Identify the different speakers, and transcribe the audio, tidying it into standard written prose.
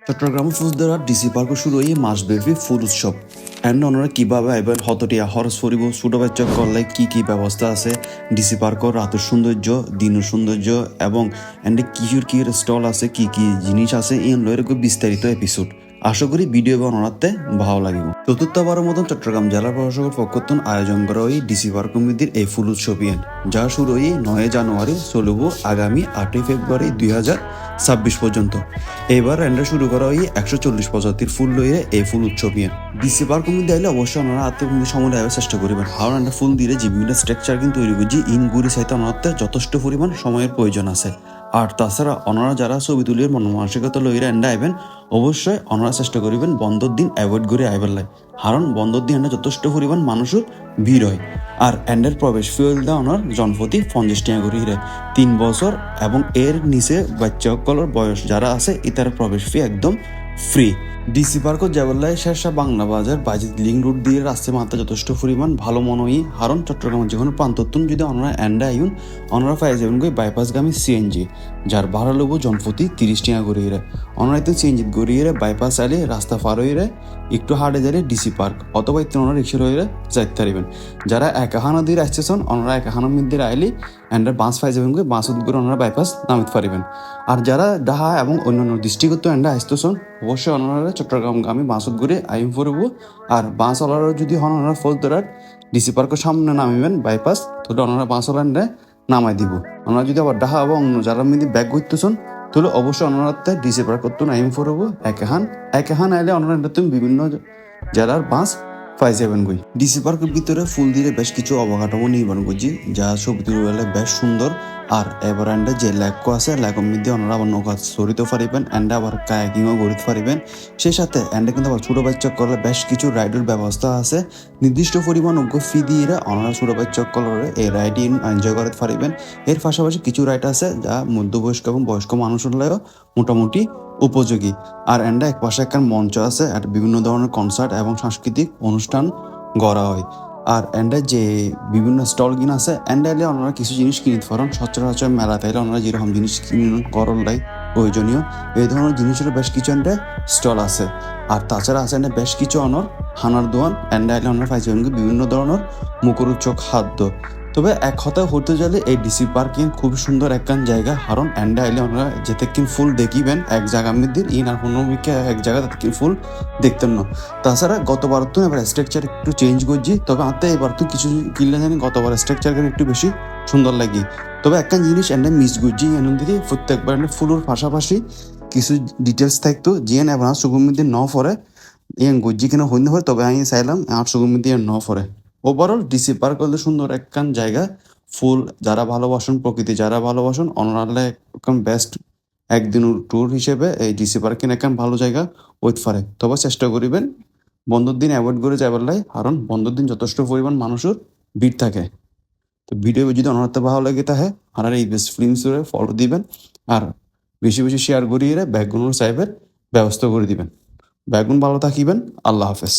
Speaker 1: Chittagong ফুজদারা DC park শুরু হয়ে মাসব্যাপী ফুল উৎসব এন্ড ওনারা কীভাবে আইবেন হতটিয়া খরচ পরিব ছোটো বাচ্চা করলে কি ব্যবস্থা আছে ডিসি পার্কর রাতের সৌন্দর্য দিনের সৌন্দর্য এবং এন্ডে কিশোর কি স্টল আছে কি জিনিস আছে এই এরকম বিস্তারিত এপিসোড আশা করি ভিডিও বানাতে ভালো লাগিব চতুর্থবারের মতন চট্টগ্রাম জেলা প্রশাসকের পক্ষতুন আয়োজন করা হয় ডিসি পার্ক কমিটির এই ফুল উৎসব যা শুরু হয় 9 জানুয়ারি চলব আগামী 8 ফেব্রুয়ারি 2026 পর্যন্ত। এবার এন্ডা শুরু করা হয় 140 প্রজাতির ফুল লইয়ে এই ফুল উৎসব ডিসি পার্ক কমিটি আইলে অবশ্যই ওনারা আত্মীয় সময় দেওয়ার চেষ্টা করবেন কারণ এন্ডা ফুল দিয়ে যে বিভিন্ন স্ট্রাকচার কিন্তু তৈরি করছি ইনগুড়ি সাইতে ওনারতে যথেষ্ট পরিমাণ সময়ের প্রয়োজন আছে। আর তাছাড়া ওনারা যারা ছবি তুলির মন মানসিকতা লইরা এন্ডা আইবেন অবশ্যই ওনারা চেষ্টা করিবেন বন্ধর দিন অ্যাভয়েড করে আইবার লাই কারণ বন্ধর দিন এন্ডা যথেষ্ট পরিমাণ মানুষের ভিড় হয়। আর এন্ডের প্রবেশ ফি দা ওনার জনপ্রতি 50 টাকা করে 3 বছর এবং এর নিচে বাচ্চা সকলের বয়স যারা আছে ইতার প্রবেশ ফি একদম ফ্রি। ডিসি পার্কত যাবার শেরশাহ বাংলা বাজার বাজিত লিঙ্ক রুট দিয়ে রাস্তায় মাত্রা যথেষ্ট পরিমাণ ভালো মনে হয় কারণ চট্টগ্রামের যে কোনো প্রান্ততুন যদি ওনারা এন্ডা আইন ওনারা পাই যাবেন গই বাইপাসগামী সিএনজি যার ভাড়া লব জনপ্রতি 30 টাকা করে ওনারা তো সিএনজি গড়িয়ে বাইপাস আইলে রাস্তা পার হয়ে একটু হাটে যারে ডিসি পার্ক অথবা একটু ওনারা রিক্সা হয়ে যাইতে পারবেন। যারা একাহানা দিয়ে আসতেছেন ওনারা একাহানা মধ্যে আইলে এন্ডার বাস পাই যাবেন গই বাস করে ওনারা বাইপাস নামিতে পারবেন। আর যারা ডাহা এবং অন্যান্য ডিস্ট্রিক্ট এন্ডা আসতেছেন অবশ্যই ওনারা চট্টগ্রামগামী বাসত ঘুরে আইন পড়ব। আর বাস ওলার যদি হন ওনারা ফলতরার ডিসি পার্কের সামনে নামিবেন বাইপাস তাহলে ওনারা বাস ওলারে নামাই দিব। ওনারা যদি আবার ডাহা এবং যারা মিদি ব্যাগ করতেছেন তাহলে অবশ্যই ওনারাতে ডিসি পার্ক করতে আইন পড়ব। একাহান আইলে ওনারা তুমি বিভিন্ন জেলার বাস পাই যাবেন গই। ডিসি পার্কের ভিতরে ফুল দিয়ে বেশ কিছু অবকাঠামো নির্মাণ করছি যা ছবি তুলে বেশ সুন্দর। আর এবার এন্ডা যে লেক আছে লেকের মধ্যে ওনারা আবার নৌকা চড়িতে পারিবেন এন্ডা আবার কায়াকিংও গড়িতে পারিবেন। সেই সাথে এন্ডা কিন্তু আবার ছোটো বাচ্চা করলে বেশ কিছু রাইডের ব্যবস্থা আছে নির্দিষ্ট পরিমাণ অজ্ঞ ফি দিয়ে ওনারা ছোটো বাচ্চা করলে এই রাইডিং এনজয় করতে পারিবেন। এর পাশাপাশি কিছু রাইড আছে যা মধ্যবয়স্ক এবং বয়স্ক মানুষের মোটামুটি উপযোগী। আর এন্ডা এক পাশে একটা মঞ্চ আছে আর বিভিন্ন ধরনের কনসার্ট এবং সাংস্কৃতিক অনুষ্ঠান গড়া হয়। আর এন্ডা যে বিভিন্ন স্টল কিনা আছে এন্ডা এলে ওনারা কিছু জিনিস কিনতে পারেন সচরাচর মেলা তাইলে ওনারা যেরকম জিনিস কিনুন করলাই প্রয়োজনীয় এই ধরনের জিনিসের বেশ কিছু এন্ডা স্টল আছে। আর তাছাড়া আছে এন্ডা বেশ কিছু অনর হানার দোয়ান এন্ডা এলে ওনারা পাইছেন বিভিন্ন ধরনের মুখরোচক খাদ্য। তবে এক কথায় হতে গেলে এই ডিসি পার্কিং খুবই সুন্দর একখান জায়গা কারণ এন্ডা আইলে ওনারা যেতে কিন ফুল দেখিবেন এক জায়গার মধ্যে ইন আর কোনো এক জায়গা কিন ফুল দেখতেন না। তাছাড়া গতবার তো এবার স্ট্রাকচার একটু চেঞ্জ করছি তবে আতে এবার তো কিছু কিনলে জানি গতবার স্ট্রাকচার একটু বেশি সুন্দর লাগে। তবে একখান জিনিস এন্ডা মিস করছি এমন দিকে প্রত্যেকবার ফুলের পাশাপাশি কিছু ডিটেলস থাকতো জিয়ান এবার সুগমিতে ন পরে ইয়ান গজ্জি কিনা হইতে হয় তবে আমি চাইলাম আর সুগমিতে ন পরে। ওভারঅল ডিসি পার্ক হলে সুন্দর একখান জায়গা ফুল যারা ভালোবাসেন প্রকৃতি যারা ভালোবাসেন অনারলে একদম বেস্ট একদিনের ট্যুর হিসেবে এই ডিসি পার্ক একখান ভালো জায়গা ওইতে পারে। তবে চেষ্টা করিবেন বন্ধর দিন অ্যাভয়েড করে যাবার লাই কারণ বন্ধর দিন যথেষ্ট পরিমাণ মানুষের ভিড় থাকে। তো ভিডিও যদি অনারতে ভালো লাগে তাহে আর এই বেস্ট ফিল্মসে ফলো দিবেন আর বেশি বেশি শেয়ার করিয়ে ব্যাকগ্রাউন্ড সাহেবের ব্যবস্থা করে দিবেন। ব্যাকগ্রাউন্ড ভালো থাকিবেন। আল্লাহ হাফেজ।